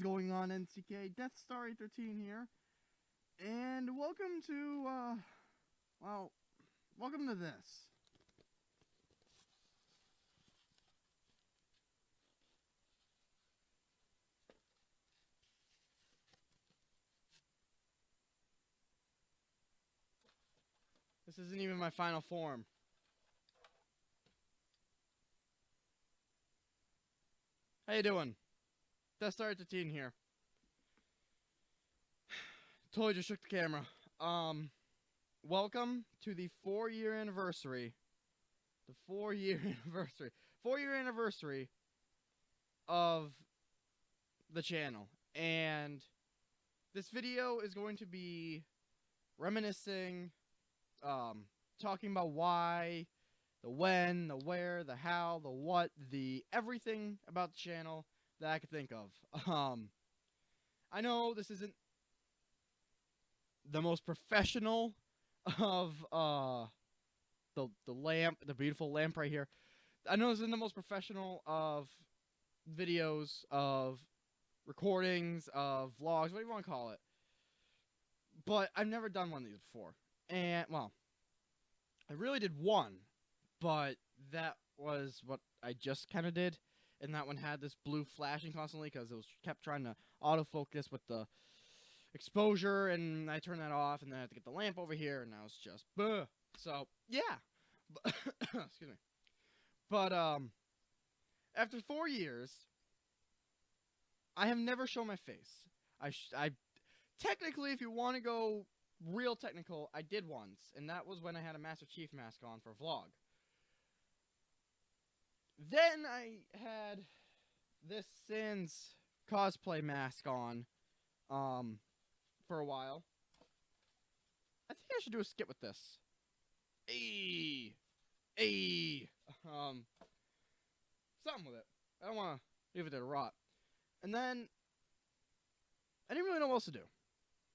going on, NCK? Death Star 813 here. And welcome to, well, welcome to this. This isn't even my final form. How you doing? Death Star 813 here. Totally just shook the camera. Welcome to the 4-year anniversary. The 4-year anniversary. 4-year anniversary of the channel. And this video is going to be reminiscing, talking about why, the when, the where, the how, the what, the everything about the channel that I could think of. I know this isn't the most professional of the beautiful lamp right here. I know this isn't the most professional of videos, of recordings, of vlogs, whatever you want to call it. But I've never done one of these before. And, well, I really did one, but that was what I just kind of did. And that one had this blue flashing constantly because it was kept trying to autofocus with the exposure, and I turned that off, and then I had to get the lamp over here, and now it's just, buh. So, yeah. Excuse me. But, after 4 years, I have never shown my face. I technically, if you want to go real technical, I did once, and that was when I had a Master Chief mask on for a vlog. Then I had this Sans cosplay mask on, for a while. I think I should do a skit with this. Something with it. I don't want to leave it to rot. And then I didn't really know what else to do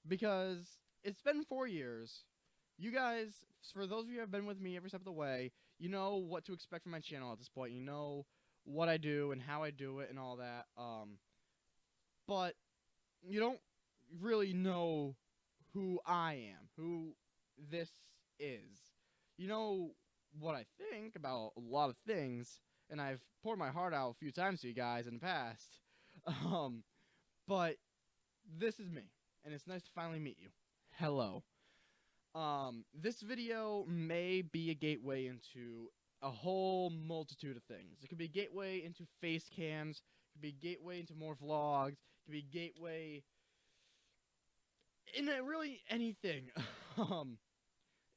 because it's been 4 years. You guys, for those of you who have been with me every step of the way, you know what to expect from my channel at this point. You know what I do and how I do it and all that. But you don't really know who I am, who this is. You know what I think about a lot of things, and I've poured my heart out a few times to you guys in the past. But this is me, and it's nice to finally meet you. Hello. This video may be a gateway into a whole multitude of things. It could be a gateway into face cams, it could be a gateway into more vlogs, it could be a gateway in really anything.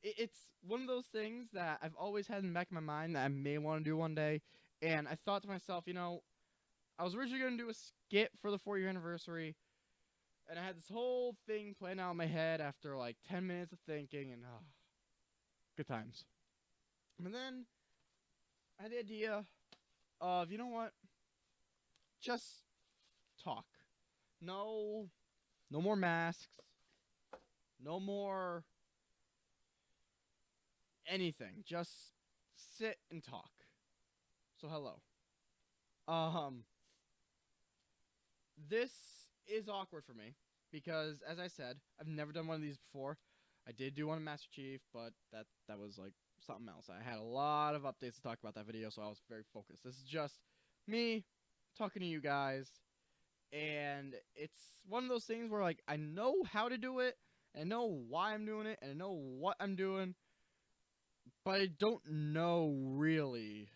It's one of those things that I've always had in the back of my mind that I may want to do one day, and I thought to myself, you know, I was originally going to do a skit for the 4-year anniversary, and I had this whole thing planned out in my head after like 10 minutes of thinking, and good times. And then I had the idea of, you know what, just talk. No more masks. No more anything. Just sit and talk. So hello. This is awkward for me because, as I said, I've never done one of these before. I did do one of Master Chief, but that was like something else. I had a lot of updates to talk about that video, so I was very focused. This is just me talking to you guys, and it's one of those things where, like, I know how to do it, and I know why I'm doing it, and I know what I'm doing, but I don't know really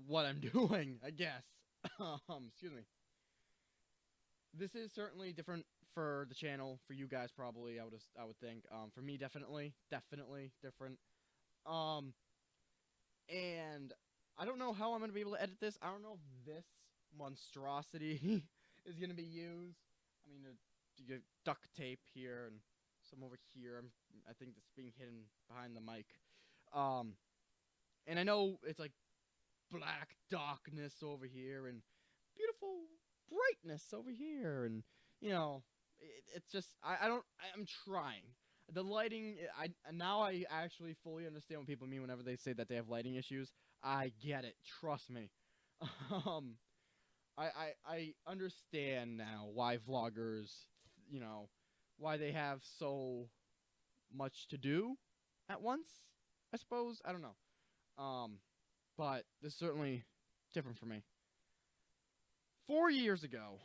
what I'm doing, I guess. Excuse me. This is certainly different for the channel, for you guys probably, I would think. For me, definitely different. And I don't know how I'm gonna be able to edit this. I don't know if this monstrosity is gonna be used. I mean, you get duct tape here and some over here. I think it's being hidden behind the mic. And I know it's like black darkness over here and beautiful brightness over here, and you know, it's just I'm trying. The lighting, now I actually fully understand what people mean whenever they say that they have lighting issues. I get it, trust me. I understand now why vloggers, you know, why they have so much to do at once. I suppose I don't know. But this is certainly different for me. 4 years ago,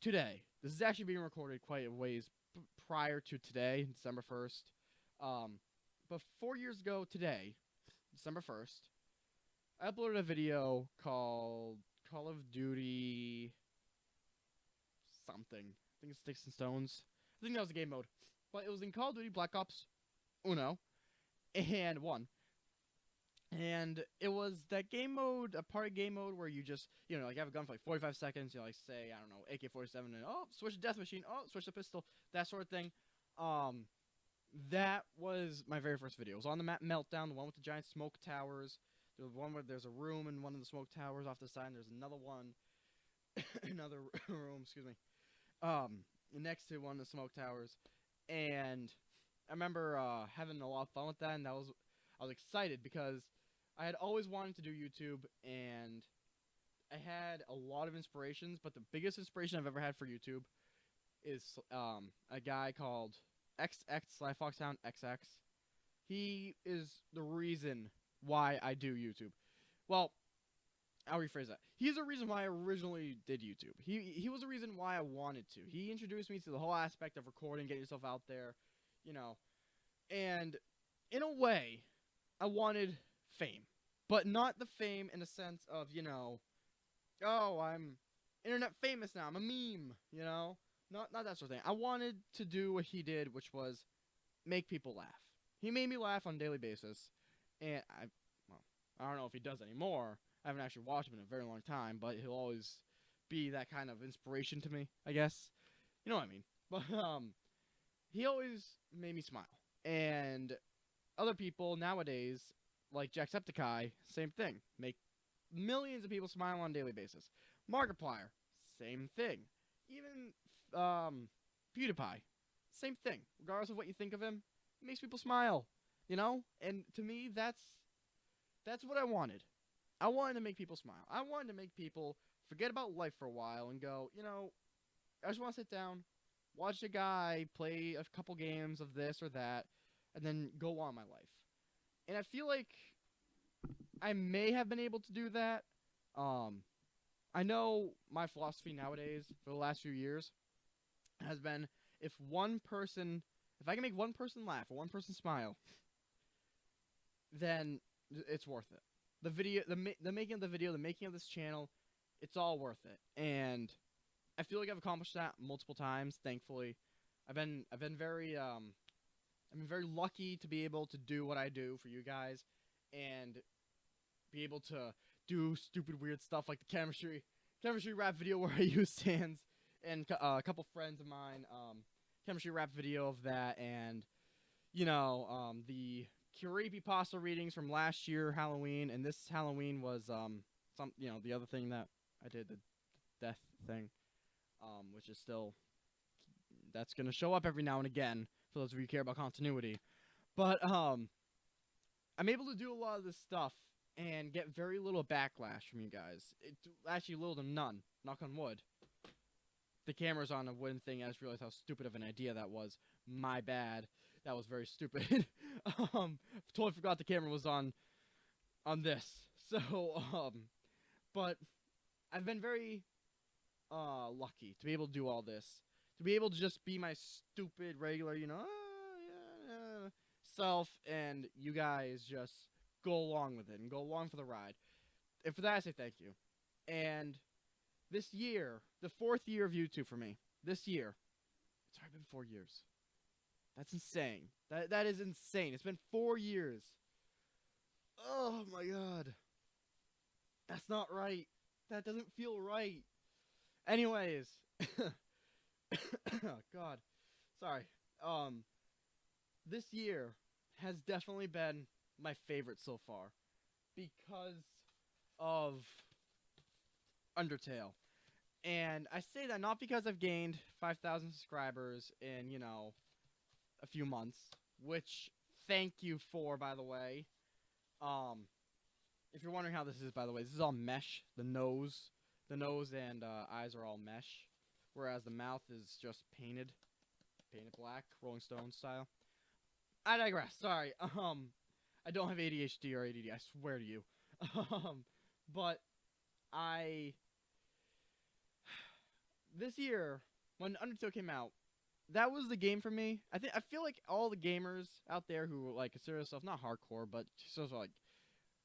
today, this is actually being recorded quite a ways prior to today, December 1st. But 4 years ago today, December 1st, I uploaded a video called Call of Duty something. I think it's Sticks and Stones. I think that was the game mode. But it was in Call of Duty Black Ops Uno and 1. And it was that game mode, a party game mode where you just, like you have a gun for like 45 seconds, like say, I don't know, AK-47, and switch to death machine, switch to pistol, that sort of thing. That was my very first video. It was on the map Meltdown, the one with the giant smoke towers. There was one where there's a room in one of the smoke towers off the side, and there's another one, another room, excuse me, next to one of the smoke towers. And I remember having a lot of fun with that, and I was excited because I had always wanted to do YouTube, and I had a lot of inspirations, but the biggest inspiration I've ever had for YouTube is a guy called XX/FoxHoundXX. He is the reason why I do YouTube. Well, I'll rephrase that. He's the reason why I originally did YouTube. He was the reason why I wanted to. He introduced me to the whole aspect of recording, getting yourself out there, and in a way, I wanted fame, but not the fame in a sense of, oh, I'm internet famous now, I'm a meme, not that sort of thing. I wanted to do what he did, which was make people laugh. He made me laugh on a daily basis, and I don't know if he does anymore. I haven't actually watched him in a very long time, but he'll always be that kind of inspiration to me, I guess. You know what I mean? But he always made me smile, and other people nowadays, like Jacksepticeye, same thing. Make millions of people smile on a daily basis. Markiplier, same thing. Even PewDiePie, same thing. Regardless of what you think of him, it makes people smile. And to me, that's what I wanted. I wanted to make people smile. I wanted to make people forget about life for a while and go, I just want to sit down, watch a guy play a couple games of this or that, and then go on my life. And I feel like I may have been able to do that. I know my philosophy nowadays for the last few years has been if I can make one person laugh or one person smile, then it's worth it. The video, the making of the video, the making of this channel, it's all worth it. And I feel like I've accomplished that multiple times, thankfully. I've been very lucky to be able to do what I do for you guys and be able to do stupid weird stuff like the chemistry rap video where I use stands, and a couple friends of mine chemistry rap video of that, and the creepypasta readings from last year Halloween, and this Halloween was the other thing that I did, the death thing, which is still, that's gonna show up every now and again for those of you who care about continuity. But I'm able to do a lot of this stuff and get very little backlash from you guys. Actually, little to none. Knock on wood. The camera's on a wooden thing. I just realized how stupid of an idea that was. My bad. That was very stupid. Totally forgot the camera was on this. So, but I've been very lucky to be able to do all this. To be able to just be my stupid, regular, self, and you guys just go along with it and go along for the ride. And for that, I say thank you. And this year, the 4th year of YouTube for me, this year, it's already been 4 years. That's insane. That is insane. It's been 4 years. Oh my god. That's not right. That doesn't feel right. Anyways. Oh god. Sorry. This year has definitely been my favorite so far because of Undertale. And I say that not because I've gained 5,000 subscribers in, a few months, which thank you for, by the way. If you're wondering how this is, by the way, this is all mesh, the nose, the nose and eyes are all mesh, whereas the mouth is just painted black, Rolling Stone style. I digress. Sorry. I don't have ADHD or ADD. I swear to you. But I this year when Undertale came out, that was the game for me. I feel like all the gamers out there who like consider themselves not hardcore, but sort of like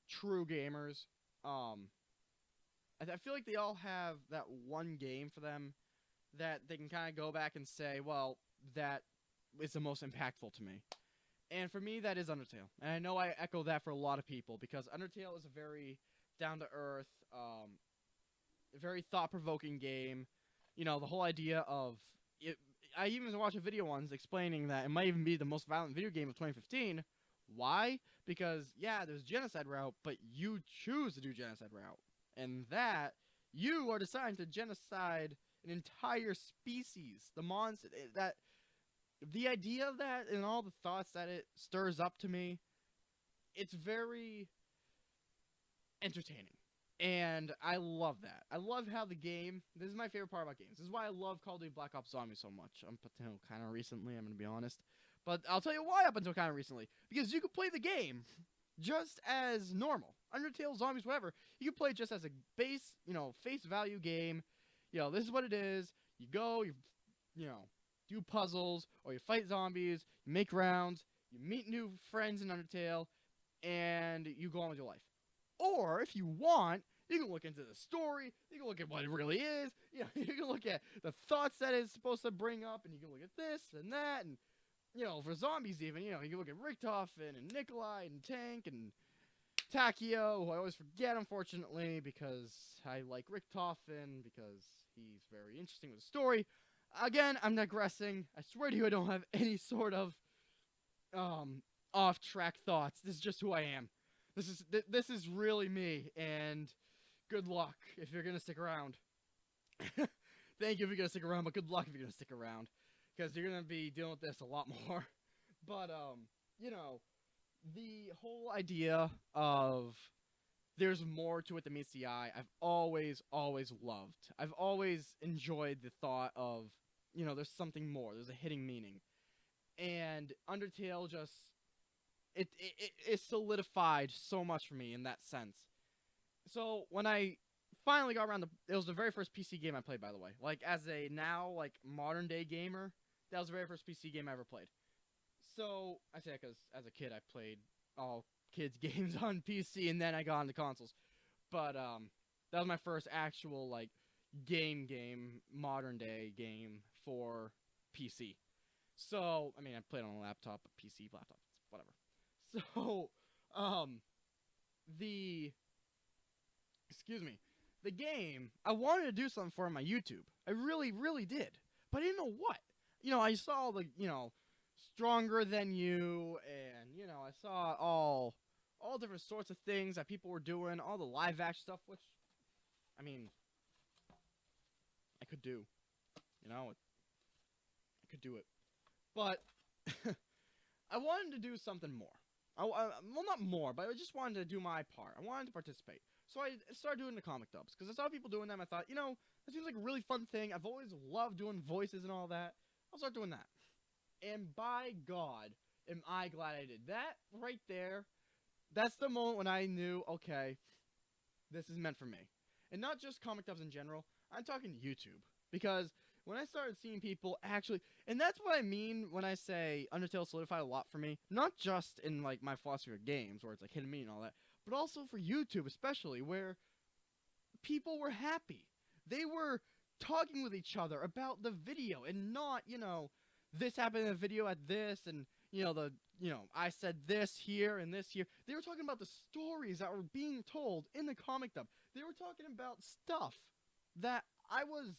true gamers, I feel like they all have that one game for them that they can kind of go back and say, well, that is the most impactful to me. And for me, that is Undertale. And I know I echo that for a lot of people, because Undertale is a very down-to-earth, very thought-provoking game. You know, the whole idea of it. I even watched a video once explaining that it might even be the most violent video game of 2015. Why? Because, yeah, there's genocide route, but you choose to do genocide route. And that, you are deciding to genocide an entire species. The monster, that, the idea of that and all the thoughts that it stirs up to me, it's very entertaining. And I love that. I love how the game, this is my favorite part about games. This is why I love Call of Duty Black Ops Zombies so much. Up until kind of recently, I'm going to be honest. But I'll tell you why up until kind of recently. Because you could play the game just as normal. Undertale, Zombies, whatever. You can play it just as a base, face value game. This is what it is. You go, you do puzzles, or you fight zombies, you make rounds, you meet new friends in Undertale, and you go on with your life. Or, if you want, you can look into the story, you can look at what it really is, you can look at the thoughts that it's supposed to bring up, and you can look at this and that, and, for zombies even, you can look at Richtofen, and Nikolai, and Tank, and Takeo, who I always forget, unfortunately, because I like Richtofen, because he's very interesting with the story. Again, I'm digressing. I swear to you, I don't have any sort of, off-track thoughts. This is just who I am. This is really me, and good luck if you're gonna stick around. Thank you if you're gonna stick around, but good luck if you're gonna stick around, because you're gonna be dealing with this a lot more. But the whole idea of there's more to it than meets the eye, I've always loved. I've always enjoyed the thought of, there's something more. There's a hidden meaning, and Undertale just it solidified so much for me in that sense. So when I finally got around it was the very first PC game I played, by the way. Like, as a now, like, modern day gamer, that was the very first PC game I ever played. So, I say that because as a kid I played all kids games on PC, and then I got into consoles. But, that was my first actual, like, game, modern day game for PC. So, I mean, I played on a laptop, a PC, laptop, whatever. So, the game, I wanted to do something for my YouTube. I really, really did. But I didn't know what. I saw the, Stronger Than You, and, I saw all different sorts of things that people were doing, all the live action stuff, which, I mean, I could do. I could do it. But, I wanted to do something more. Well, not more, but I just wanted to do my part. I wanted to participate. So I started doing the comic dubs, because I saw people doing them. I thought, that seems like a really fun thing. I've always loved doing voices and all that. I'll start doing that. And by God, am I glad I did that right there. That's the moment when I knew, okay, this is meant for me. And not just comic dubs in general. I'm talking YouTube. Because when I started seeing people actually, and that's what I mean when I say Undertale solidified a lot for me, not just in, like, my philosophy of games, where it's like hidden meaning and all that, but also for YouTube especially, where people were happy. They were talking with each other about the video, and not, this happened in the video at this, and, I said this here and this here. They were talking about the stories that were being told in the comic dub. They were talking about stuff that I was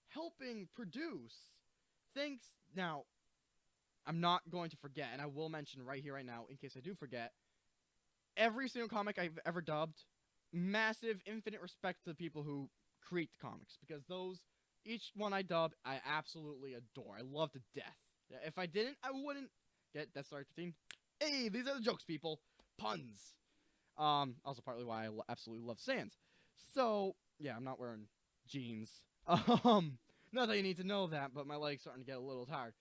helping produce. Thanks. Now, I'm not going to forget, and I will mention right here, right now, in case I do forget, every single comic I've ever dubbed, massive, infinite respect to the people who create the comics, because each one I dubbed, I absolutely adore. I love to death. If I didn't, I wouldn't get Death Star 15. Hey, these are the jokes, people. Puns. Also partly why I absolutely love Sans. So, Yeah, I'm not wearing jeans. Not that you need to know that, but my leg's starting to get a little tired.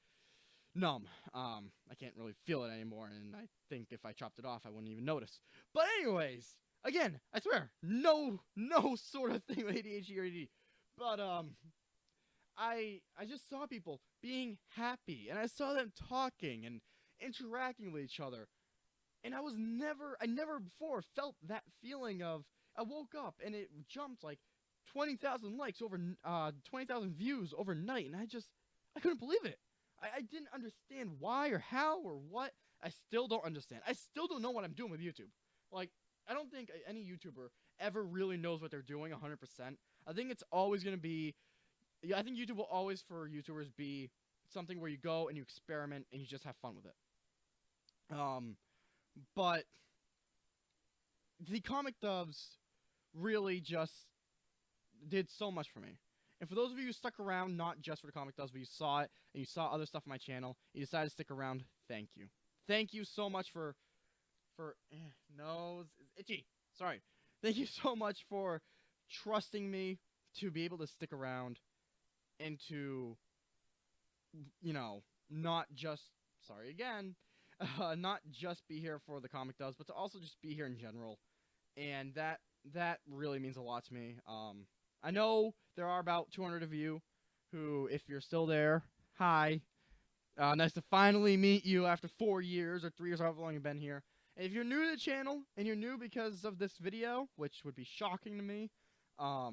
Numb. I can't really feel it anymore, and I think if I chopped it off, I wouldn't even notice. But anyways, again, I swear, no sort of thing with ADHD or ADD. But I just saw people being happy, and I saw them talking and interacting with each other, and I never before felt that feeling of, I woke up and it jumped like 20,000 likes over 20,000 views overnight, and I couldn't believe it. I didn't understand why or how or what. I still don't understand. I still don't know what I'm doing with YouTube. Like, I don't think any YouTuber ever really knows what they're doing 100%. I think it's always going to be, yeah, I think YouTube will always, for YouTubers, be something where you go and you experiment and you just have fun with it. But the comic dubs really just did so much for me. And for those of you who stuck around, not just for the comic dubs, but you saw it and you saw other stuff on my channel, you decided to stick around, thank you. Thank you so much for nose is itchy. Sorry. Thank you so much for trusting me to be able to stick around and to, you know, not just, sorry again, not just be here for the comic dubs, but to also just be here in general. And that really means a lot to me. I know there are about 200 of you who, if you're still there, hi. Nice to finally meet you after 4 years or 3 years, however long you've been here. And if you're new to the channel, and you're new because of this video, which would be shocking to me, I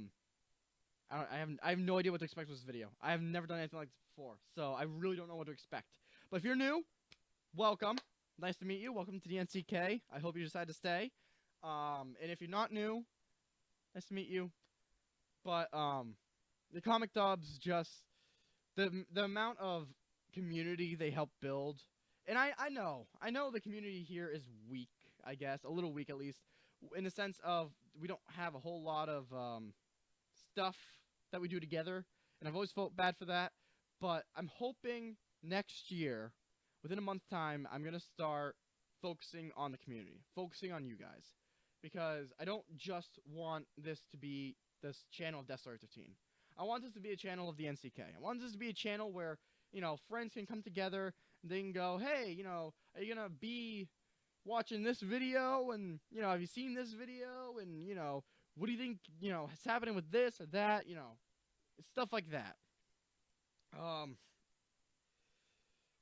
have no idea what to expect with this video. I have never done anything like this before, so I really don't know what to expect. But if you're new, welcome. Nice to meet you. Welcome to the NCK. I hope you decide to stay. And if you're not new, nice to meet you. But the comic dubs, just the amount of community they help build, and I know the community here is weak, I guess, a little weak at least, in the sense of we don't have a whole lot of stuff that we do together, and I've always felt bad for that. But I'm hoping next year, within a month's time, I'm gonna start focusing on the community, focusing on you guys, because I don't just want this to be this channel of Death Star 15. I want this to be a channel of the NCK. I want this to be a channel where, you know, friends can come together and they can go, hey, you know, are you gonna be watching this video? And, you know, have you seen this video? And, you know, what do you think, you know, is happening with this or that? You know, stuff like that. Wow,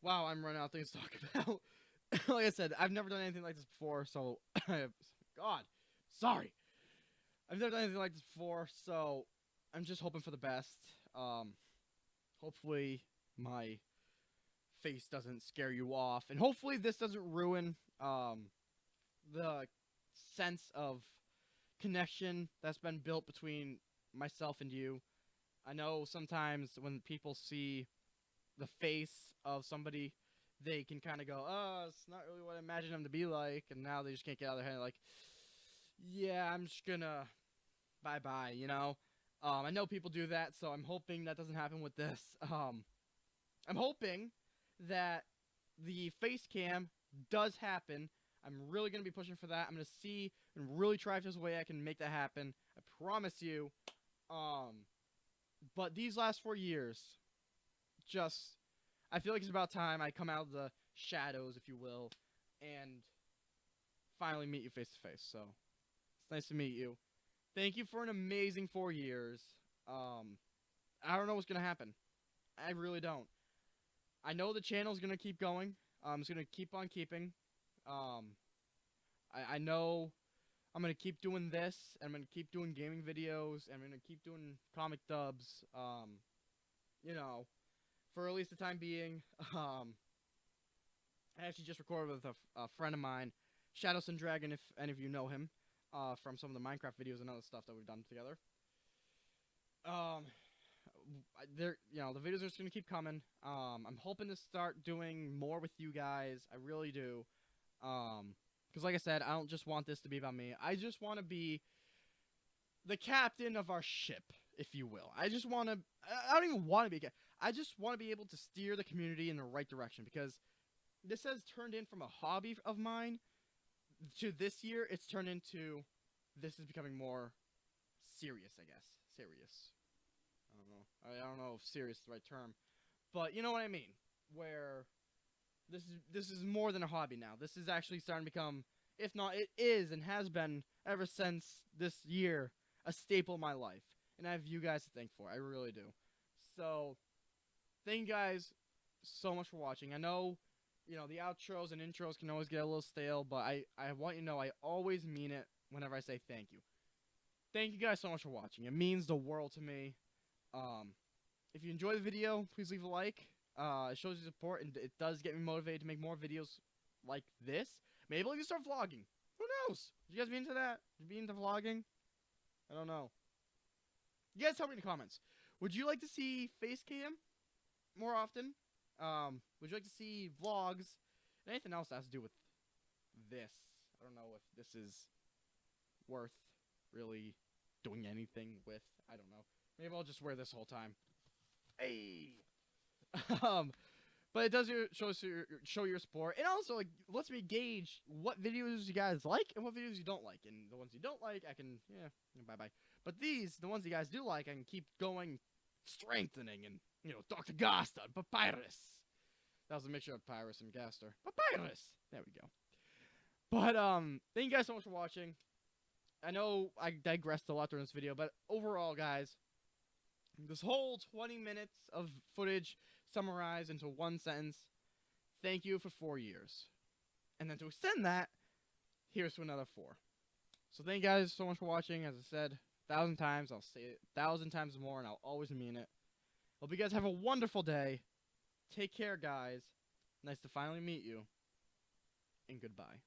I'm running out of things to talk about. Like I said, I've never done anything like this before, so God, sorry. I've never done anything like this before, so I'm just hoping for the best. Hopefully my face doesn't scare you off, and hopefully this doesn't ruin the sense of connection that's been built between myself and you. I know sometimes when people see the face of somebody, they can kind of go, oh, it's not really what I imagined them to be like, and now they just can't get out of their head, like, yeah, I'm just gonna bye-bye, you know? I know people do that, so I'm hoping that doesn't happen with this. I'm hoping that the face cam does happen. I'm really going to be pushing for that. I'm going to see and really try if there's a way I can make that happen. I promise you. But these last 4 years, just, I feel like it's about time I come out of the shadows, if you will, and finally meet you face to face. So, it's nice to meet you. Thank you for an amazing 4 years. I don't know what's going to happen. I really don't. I know the channel's going to keep going. It's going to keep on keeping. I know I'm going to keep doing this. I'm going to keep doing gaming videos. I'm going to keep doing comic dubs. You know, for at least the time being. I actually just recorded with a friend of mine, Shadow Sun Dragon, if any of you know him. From some of the Minecraft videos and other stuff that we've done together. You know, the videos are just gonna keep coming. I'm hoping to start doing more with you guys. I really do. Because like I said, I don't just want this to be about me. I just want to be the captain of our ship, if you will. I just want to. I don't even want to be. I just want to be able to steer the community in the right direction, because this has turned in from a hobby of mine to this year. It's turned into, this is becoming more serious, I guess. serious. I don't know. I don't know if serious is the right term, but you know what I mean. Where this is more than a hobby now. This is actually starting to become, if not, it is and has been ever since this year, a staple of my life. And I have you guys to thank for. I really do. So, thank you guys so much for watching. I know, the outros and intros can always get a little stale, but I want you to know I always mean it whenever I say thank you. Thank you guys so much for watching. It means the world to me. If you enjoy the video, please leave a like. It shows your support, and it does get me motivated to make more videos like this. Maybe I'll even start vlogging. Who knows? You guys be into that? You be into vlogging? I don't know. You guys tell me in the comments. Would you like to see face cam more often? Would you like to see vlogs? Anything else that has to do with this? I don't know if this is worth really doing anything with. I don't know. Maybe I'll just wear this whole time. Hey! But it does show your support, and also like lets me gauge what videos you guys like and what videos you don't like. And the ones you don't like, I can bye. But the ones you guys do like, I can keep going, strengthening, and Dr. Gaster, Papyrus. That was a mixture of Pyrus and Gaster. Papyrus. There we go. But thank you guys so much for watching. I know I digressed a lot during this video, but overall, guys, this whole 20 minutes of footage summarized into one sentence. Thank you for 4 years. And then to extend that, here's to another 4. So thank you guys so much for watching. As I said 1,000 times, I'll say it 1,000 times more, and I'll always mean it. Hope you guys have a wonderful day. Take care, guys. Nice to finally meet you. And goodbye.